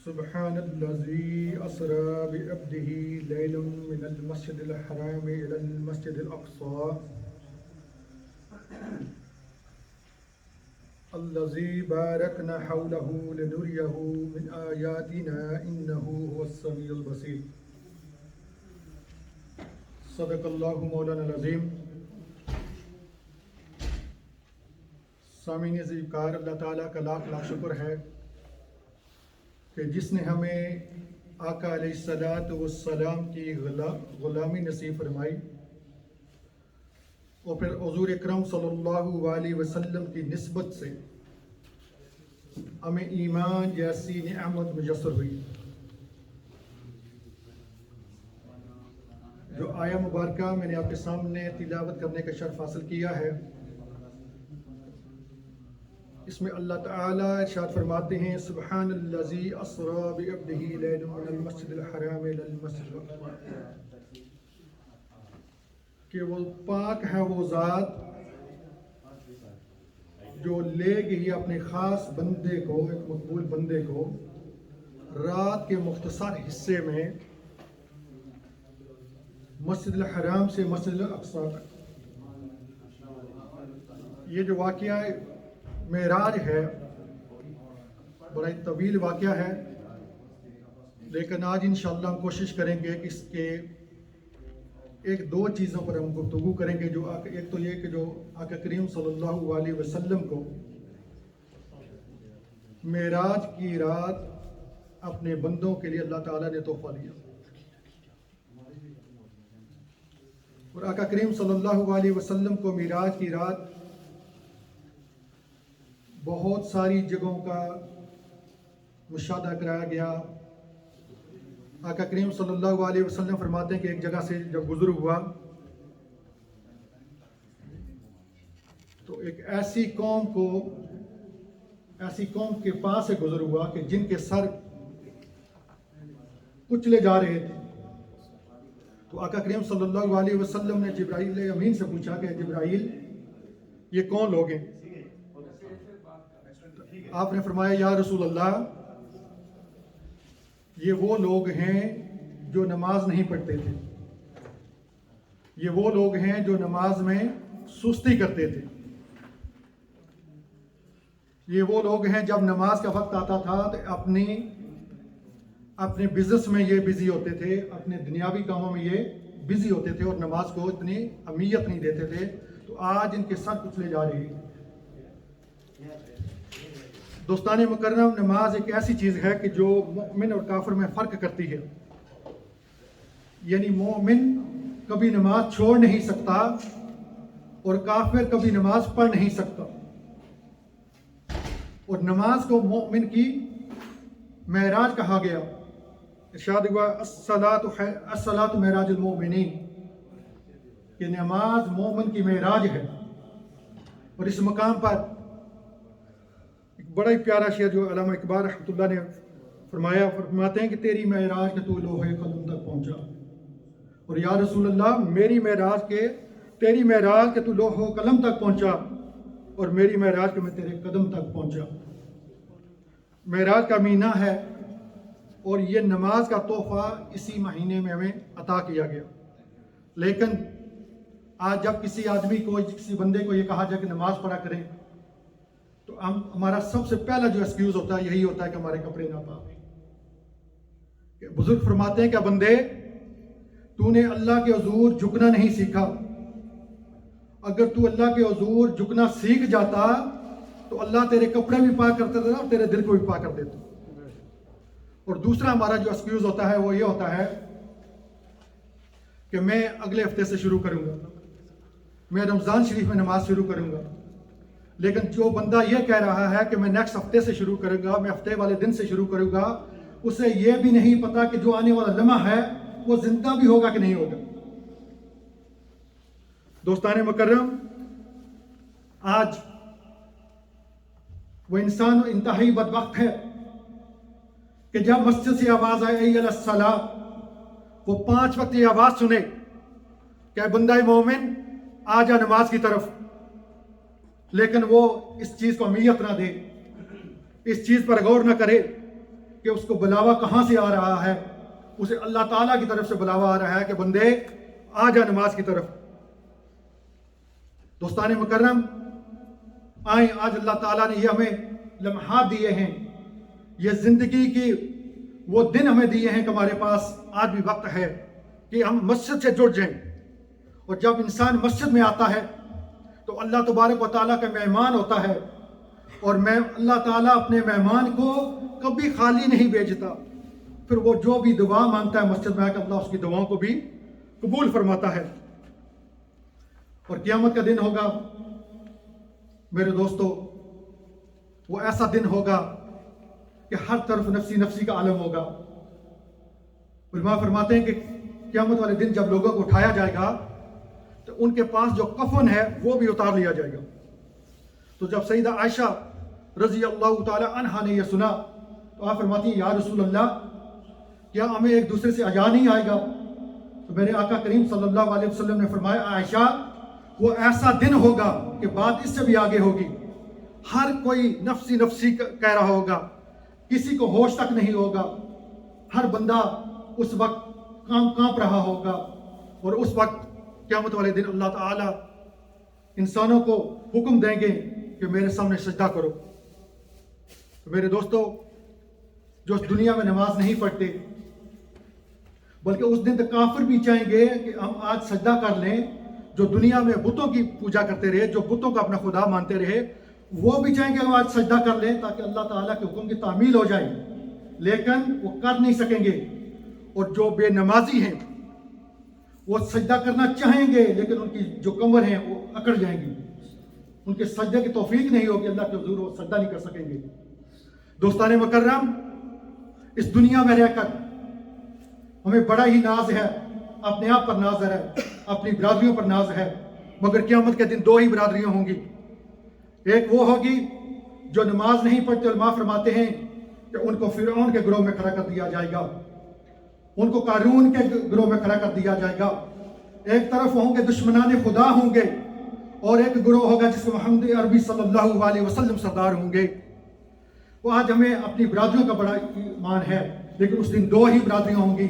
سبحان الذي أسرى بعبده ليلا من المسجد الحرام إلى المسجد الأقصى الذي باركنا حوله لنريه من آياتنا إنه هو السميع البصير. صدق اللہ مولانا العظیم. سامعین عزیز کار، اللہ تعالیٰ کا لاکھ لاکھ شکر ہے کہ جس نے ہمیں آقا علیہ الصلوۃ والسلام کی غلامی نصیب فرمائی اور پھر حضور اکرم صلی اللہ علیہ وسلم کی نسبت سے ہمیں ایمان جیسی نعمت میسر ہوئی. جو آیہ مبارکہ میں نے آپ کے سامنے تلاوت کرنے کا شرف حاصل کیا ہے، اس میں اللہ تعالیٰ ارشاد فرماتے ہیں سبحان الذی اسریٰ بعبدہ لیلا من المسجد الحرام الی المسجد الاقصی، کہ وہ پاک ہے وہ ذات جو لے گئی اپنے خاص بندے کو، ایک مقبول بندے کو، رات کے مختصر حصے میں مسجد الحرام سے مسجد الاقصی تک. یہ جو واقعہ معراج ہے بڑا طویل واقعہ ہے، لیکن آج انشاءاللہ ہم کوشش کریں گے کہ اس کے ایک دو چیزوں پر ہم گفتگو کریں گے. جو ایک تو یہ کہ جو آقا کریم صلی اللہ علیہ وسلم کو معراج کی رات اپنے بندوں کے لیے اللہ تعالیٰ نے تحفہ دیا، اور آقا کریم صلی اللہ علیہ وسلم کو معراج کی رات بہت ساری جگہوں کا مشاہدہ کرایا گیا. آقا کریم صلی اللہ علیہ وسلم فرماتے ہیں کہ ایک جگہ سے جب گزر ہوا تو ایک ایسی قوم کے پاس سے گزر ہوا کہ جن کے سر کچلے جا رہے تھے. تو آقا کریم صلی اللہ علیہ وسلم نے جبرائیل امین سے پوچھا کہ جبرائیل یہ کون لوگ ہیں؟ آپ نے فرمایا یا رسول اللہ، یہ وہ لوگ ہیں جو نماز نہیں پڑھتے تھے، یہ وہ لوگ ہیں جو نماز میں سستی کرتے تھے، یہ وہ لوگ ہیں جب نماز کا وقت آتا تھا تو اپنے بزنس میں یہ بزی ہوتے تھے، اپنے دنیاوی کاموں میں یہ بزی ہوتے تھے اور نماز کو اتنی اہمیت نہیں دیتے تھے. تو آج ان کے سر کچلے جا رہے ہیں. دوستان مکرم، نماز ایک ایسی چیز ہے کہ جو مومن اور کافر میں فرق کرتی ہے. یعنی مومن کبھی نماز چھوڑ نہیں سکتا اور کافر کبھی نماز پڑھ نہیں سکتا. اور نماز کو مومن کی معراج کہا گیا. ارشاد ہوا الصلاۃ معراج المؤمنین، کہ نماز مومن کی معراج ہے. اور اس مقام پر ایک بڑا ہی پیارا شعر جو علامہ اقبال رحمۃ اللہ نے فرماتے ہیں کہ تیری معراج کہ تو لوح قلم تک پہنچا، اور یا رسول اللہ میری معراج کہ تیری معراج کہ تو لوح قلم تک پہنچا، اور میری معراج کہ میں تیرے قدم تک پہنچا. معراج کا مہینہ ہے اور یہ نماز کا تحفہ اسی مہینے میں ہمیں عطا کیا گیا. لیکن آج جب کسی آدمی کو، کسی بندے کو یہ کہا جائے کہ نماز پڑھا کریں تو ہمارا سب سے پہلا جو ایکسکیوز ہوتا ہے یہی ہوتا ہے کہ ہمارے کپڑے ناپاک ہیں. بزرگ فرماتے ہیں کہ بندے تو نے اللہ کے حضور جھکنا نہیں سیکھا. اگر تو اللہ کے حضور جھکنا سیکھ جاتا تو اللہ تیرے کپڑے بھی پاک کرتے تھے اور تیرے دل کو بھی پاک کر دیتا. اور دوسرا ہمارا جو ایکسکیوز ہوتا ہے وہ یہ ہوتا ہے کہ میں اگلے ہفتے سے شروع کروں گا، میں رمضان شریف میں نماز شروع کروں گا. لیکن جو بندہ یہ کہہ رہا ہے کہ میں نیکسٹ ہفتے سے شروع کروں گا، میں ہفتے والے دن سے شروع کروں گا، اسے یہ بھی نہیں پتا کہ جو آنے والا لمحہ ہے وہ زندہ بھی ہوگا کہ نہیں ہوگا. دوستان مکرم، آج وہ انسان انتہائی بدبخت ہے کہ جب مسجد سے آواز آئے ای علی الصلاۃ، وہ 5 وقت یہ آواز سنے کہ بندہ مومن آ جا نماز کی طرف، لیکن وہ اس چیز کو اہمیت نہ دے، اس چیز پر غور نہ کرے کہ اس کو بلاوا کہاں سے آ رہا ہے؟ اسے اللہ تعالیٰ کی طرف سے بلاوا آ رہا ہے کہ بندے آ جا نماز کی طرف۔ دوستان مکرم، آئیں آج اللہ تعالیٰ نے یہ ہمیں لمحات دیے ہیں، یہ زندگی کی وہ دن ہمیں دیے ہیں کہ ہمارے پاس آج بھی وقت ہے کہ ہم مسجد سے جڑ جائیں۔ اور جب انسان مسجد میں آتا ہے تو اللہ تبارک و تعالیٰ کا مہمان ہوتا ہے، اور اللہ تعالیٰ اپنے مہمان کو کبھی خالی نہیں بھیجتا۔ پھر وہ جو بھی دعا مانگتا ہے مسجد میں آ کے اللہ اس کی دعاؤں کو بھی قبول فرماتا ہے۔ اور قیامت کا دن ہوگا میرے دوستو، وہ ایسا دن ہوگا کہ ہر طرف نفسی نفسی کا عالم ہوگا۔ علماء فرماتے ہیں کہ قیامت والے دن جب لوگوں کو اٹھایا جائے گا تو ان کے پاس جو کفن ہے وہ بھی اتار لیا جائے گا۔ تو جب سیدہ عائشہ رضی اللہ تعالی عنہا نے یہ سنا تو آپ فرماتی ہیں یا رسول اللہ، کیا ہمیں ایک دوسرے سے حیا نہیں آئے گا؟ تو میرے آقا کریم صلی اللہ علیہ وسلم نے فرمایا عائشہ، وہ ایسا دن ہوگا کہ بات اس سے بھی آگے ہوگی، ہر کوئی نفسی نفسی کہہ رہا ہوگا، کسی کو ہوش تک نہیں ہوگا، ہر بندہ اس وقت کانپ رہا ہوگا۔ اور اس وقت قیامت والے دن اللہ تعالی انسانوں کو حکم دیں گے کہ میرے سامنے سجدہ کرو۔ تو میرے دوستو، جو اس دنیا میں نماز نہیں پڑھتے، بلکہ اس دن تک کافر بھی چاہیں گے کہ ہم آج سجدہ کر لیں، جو دنیا میں بتوں کی پوجا کرتے رہے، جو بتوں کو اپنا خدا مانتے رہے، وہ بھی چاہیں گے ہم آج سجدہ کر لیں تاکہ اللہ تعالیٰ کے حکم کی تعمیل ہو جائے، لیکن وہ کر نہیں سکیں گے۔ اور جو بے نمازی ہیں وہ سجدہ کرنا چاہیں گے لیکن ان کی جو کمر ہیں وہ اکڑ جائیں گی، ان کے سجدے کی توفیق نہیں ہوگی، اللہ کے حضور وہ سجدہ نہیں کر سکیں گے۔ دوستان مکرم، اس دنیا میں رہ کر ہمیں بڑا ہی ناز ہے، اپنے آپ پر ناز ہے، اپنی برادریوں پر ناز ہے، مگر قیامت کے دن دو ہی برادریاں ہوں گی۔ ایک وہ ہوگی جو نماز نہیں پڑھتے، علماء فرماتے ہیں کہ ان کو فرعون کے گروہ میں کھڑا کر دیا جائے گا، ان کو قارون کے گروہ میں کھڑا کر دیا جائے گا۔ ایک طرف ہوں گے دشمنان خدا ہوں گے، اور ایک گروہ ہوگا جس میں محمد عربی صلی اللہ علیہ وسلم سردار ہوں گے۔ وہ آج ہمیں اپنی برادریوں کا بڑا ایمان ہے، لیکن اس دن دو ہی برادریاں ہوں گی،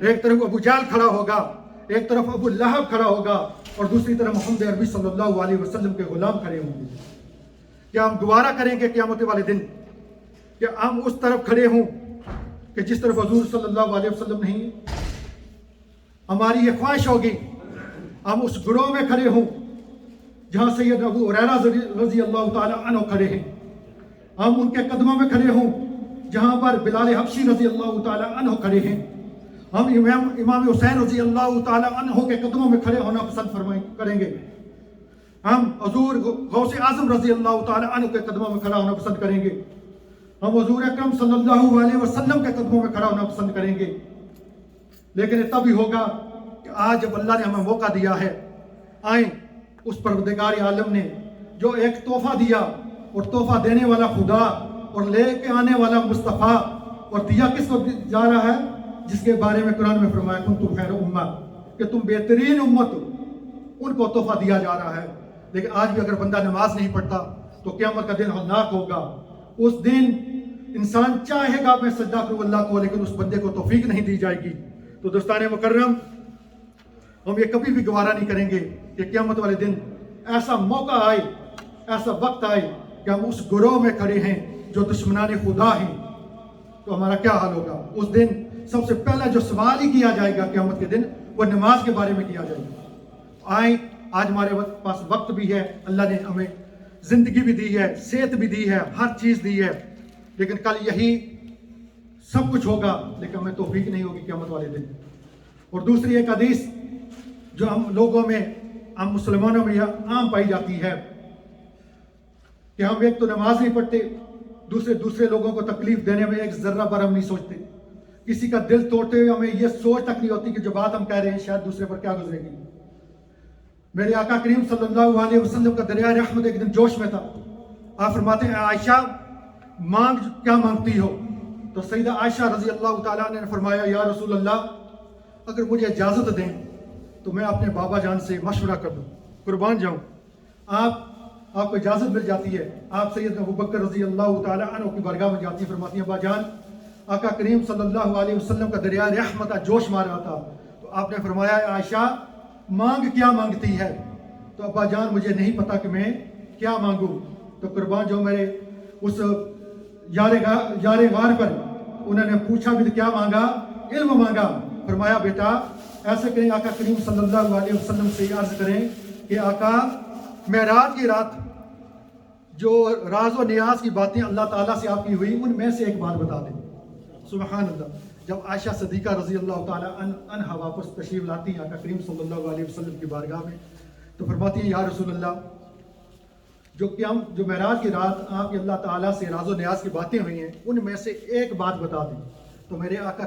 ایک طرف ابو جہل کھڑا ہوگا، ایک طرف ابو لہب کھڑا ہوگا، اور دوسری طرف محمد عربی صلی اللہ علیہ وسلم کے غلام کھڑے ہوں گے۔ کیا ہم دوبارہ کریں گے قیامت والے دن کہ ہم اس طرف کھڑے ہوں کہ جس طرف حضور صلی اللہ علیہ وسلم نہیں ہے؟ ہماری یہ خواہش ہوگی ہم اس گروہ میں کھڑے ہوں جہاں سید ابو ہریرہ رضی اللہ تعالی عنہ کھڑے ہیں، ہم ان کے قدموں میں کھڑے ہوں جہاں پر بلال حبشی رضی اللہ تعالی عنہ کھڑے ہیں، ہم امام حسین رضی اللہ تعالی عنہ کے قدموں میں کھڑے ہونا پسند کریں گے، ہم حضور غوث اعظم رضی اللہ تعالی عنہ کے قدموں میں کھڑا ہونا پسند کریں گے، ہم حضور اکرم صلی اللہ علیہ وسلم کے قدموں میں کھڑا ہونا پسند کریں گے۔ لیکن یہ تب ہی ہوگا کہ آج جب اللہ نے ہمیں موقع دیا ہے، آئیں اس پروردگار عالم نے جو ایک تحفہ دیا، اور تحفہ دینے والا خدا اور لے کے آنے والا مصطفیٰ، اور دیا کس کو جا رہا ہے؟ جس کے بارے میں قرآن میں فرمایا کنتم خیر امہ، کہ تم بہترین امت، ان کو تحفہ دیا جا رہا ہے۔ لیکن آج بھی اگر بندہ نماز نہیں پڑھتا تو قیامت کا دن ہولناک ہوگا۔ اس دن انسان چاہے گا میں سجدہ کروں اللہ کو، لیکن اس بندے کو توفیق نہیں دی جائے گی۔ تو دوستان مکرم، ہم یہ کبھی بھی گوارا نہیں کریں گے کہ قیامت والے دن ایسا موقع آئے، ایسا وقت آئے کہ ہم اس گروہ میں کھڑے ہیں جو دشمنان خدا ہیں، تو ہمارا کیا حال ہوگا؟ اس دن سب سے پہلا جو سوال ہی کیا جائے گا قیامت کے دن، وہ نماز کے بارے میں کیا جائے گا۔ آئیں، آج ہمارے پاس وقت بھی ہے، اللہ نے ہمیں زندگی بھی دی ہے، صحت بھی دی ہے، ہر چیز دی ہے، لیکن کل یہی سب کچھ ہوگا لیکن ہمیں توفیق نہیں ہوگی قیامت والے دن۔ اور دوسری ایک حدیث جو ہم لوگوں میں، ہم مسلمانوں میں یہ عام پائی جاتی ہے کہ ہم ایک تو نماز نہیں پڑھتے، دوسرے لوگوں کو تکلیف دینے میں ایک ذرہ بر ہم نہیں سوچتے، کسی کا دل توڑتے ہوئے ہمیں یہ سوچ تک نہیں ہوتی کہ جو بات ہم کہہ رہے ہیں شاید دوسرے پر کیا گزرے گی۔ میرے آقا کریم صلی اللہ علیہ وسلم کا دریائے رحمت ایک دن جوش میں تھا، آپ فرماتے ہیں عائشہ مانگ کیا مانگتی ہو؟ تو سیدہ عائشہ رضی اللہ تعالیٰ نے فرمایا یا رسول اللہ، اگر مجھے اجازت دیں تو میں اپنے بابا جان سے مشورہ کر دوں، قربان جاؤں۔ آپ کو اجازت مل جاتی ہے، آپ سید ابو بکر رضی اللہ تعالیٰ عنہ کی بارگاہ میں جاتی ہیں، فرماتی ہیں ابا جان آقا کریم صلی اللہ علیہ وسلم کا دریا رحمت جوش مار رہا تھا، تو آپ نے فرمایا اے عائشہ مانگ کیا مانگتی ہے؟ تو ابا جان مجھے نہیں پتا کہ میں کیا مانگوں. تو قربان جو میرے اس یار غار پر انہوں نے پوچھا بھی تو کیا مانگا؟ علم مانگا. فرمایا بیٹا ایسے کریں، آقا کریم صلی اللہ علیہ وسلم سے عرض کریں کہ آقا معراج کی رات جو راز و نیاز کی باتیں اللہ تعالیٰ سے آپ کی ہوئی ان میں سے ایک بات بتا دیں. سبحان اللہ. جب عائشہ صدیقہ رضی اللہ تعالیٰ عنہا واپس تشریف لاتی ہیں آقا کریم صلی اللہ علیہ وسلم کی بارگاہ میں، تو فرماتی ہیں یا رسول اللہ جو معراج کی رات آپ کی اللہ تعالیٰ سے راز و نیاز کی باتیں ہوئی ہیں ان میں سے ایک بات بتا دیں. تو میرے آقا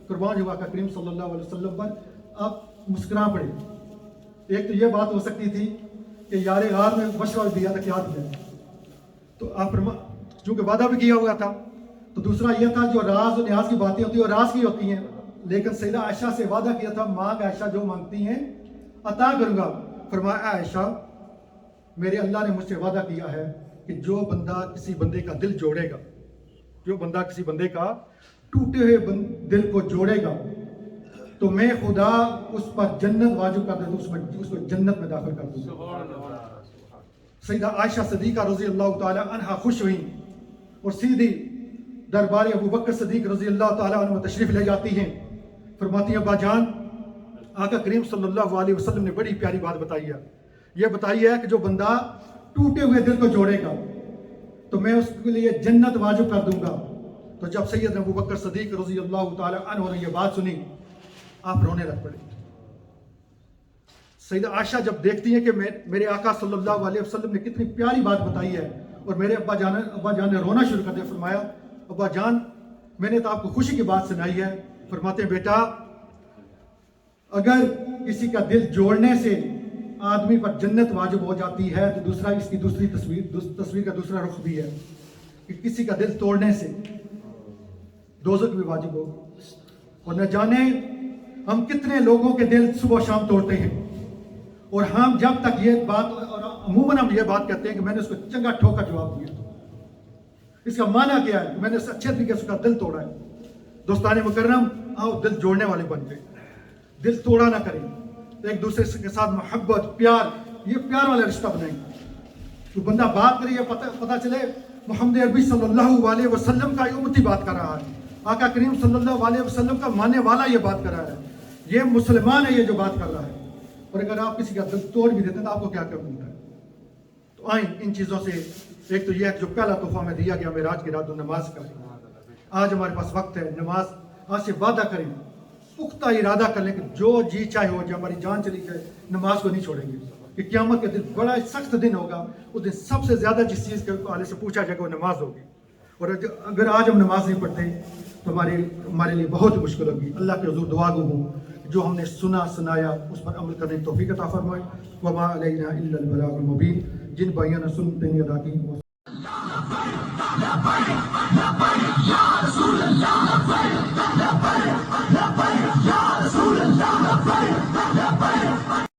قربان جو آقا کریم صلی اللہ علیہ وسلم پر آپ مسکرا پڑے. ایک تو یہ بات ہو سکتی تھی کہ یار غار میں مشورہ دیا تھا کیا دیا، تو آپ چونکہ وعدہ بھی کیا ہوا تھا، تو دوسرا یہ تھا جو راز و نیاز کی باتیں ہوتی ہیں وہ راز کی ہوتی ہیں، لیکن سیدہ عائشہ سے وعدہ کیا تھا مانگ عائشہ جو مانگتی ہیں عطا کروں گا. فرمایا عائشہ میرے اللہ نے مجھ سے وعدہ کیا ہے کہ جو بندہ کسی بندے کا دل جوڑے گا، جو بندہ کسی بندے کا ٹوٹے ہوئے دل کو جوڑے گا تو میں خدا اس پر جنت واجب کر دوں، اس کو جنت میں داخل کر دوں. سیدہ عائشہ صدیقہ رضی اللہ تعالی عنہا خوش ہوئیں اور سیدھی دربار ابو بکر صدیق رضی اللہ تعالیٰ عنہ تشریف لے جاتی ہیں. فرماتی ہیں ابا جان آقا کریم صلی اللہ علیہ وسلم نے بڑی پیاری بات بتائی ہے. یہ بتائی ہے کہ جو بندہ ٹوٹے ہوئے دل کو جوڑے گا تو میں اس کے لیے جنت واجب کر دوں گا. تو جب سید ابو بکر صدیق رضی اللہ تعالیٰ عنہ نے یہ بات سنی آپ رونے لگ پڑے. سیدہ عائشہ جب دیکھتی ہیں کہ میرے آقا صلی اللہ علیہ وسلم نے کتنی پیاری بات بتائی ہے اور میرے ابا جان نے رونا شروع کر دیا. فرمایا ابا جان میں نے تو آپ کو خوشی کی بات سنائی ہے. فرماتے ہیں بیٹا اگر کسی کا دل جوڑنے سے آدمی پر جنت واجب ہو جاتی ہے تو اس کی دوسری تصویر کا دوسرا رخ بھی ہے کہ کسی کا دل توڑنے سے دوزخ بھی واجب ہو. اور نہ جانے ہم کتنے لوگوں کے دل صبح شام توڑتے ہیں، اور ہم جب تک یہ بات اور عموماً ہم یہ بات کہتے ہیں کہ میں نے اس کو چنگا ٹھوکا جواب دیا. اس کا معنی کیا ہے کہ میں نے اچھے طریقے سے اس کا دل توڑا ہے. دوستان مکرم آؤ دل جوڑنے والے بن گئے، دل توڑا نہ کریں، ایک دوسرے کے ساتھ محبت پیار، یہ پیار والا رشتہ بنائیں. تو بندہ بات کرے یہ پتہ چلے محمد عربی صلی اللہ علیہ وسلم کا امتی بات کر رہا ہے، آقا کریم صلی اللہ علیہ وسلم کا ماننے والا یہ بات کر رہا ہے، یہ مسلمان ہے یہ جو بات کر رہا ہے. اور اگر آپ کسی کا دل توڑ بھی دیتے ہیں تو آپ کو کیا کرنا ہے. تو آئیں ان چیزوں سے ایک تو یہ ہے جو پہلا تحفہ میں دیا گیا معراج کی رات نماز کا. آج ہمارے پاس وقت ہے، نماز آج سے وعدہ کریں، پختہ ارادہ کر لیں کہ جو جی چاہے ہو جائے، ہماری جان چلی جائے نماز کو نہیں چھوڑیں گے. کہ قیامت کے دن بڑا سخت دن ہوگا، اس دن سب سے زیادہ جس چیز کے حوالے سے پوچھا جائے گا وہ نماز ہوگی. اور اگر آج ہم نماز نہیں پڑھتے تو ہمارے لیے بہت مشکل ہوگی. اللہ کے حضور دعا گو ہوں جو ہم نے سنایا اس پر عمل کرنے کی توفیق عطا فرمائے. وما علینا الا البلاغ المبین. جن بھائیوں نے سنتے نہیں ادا کی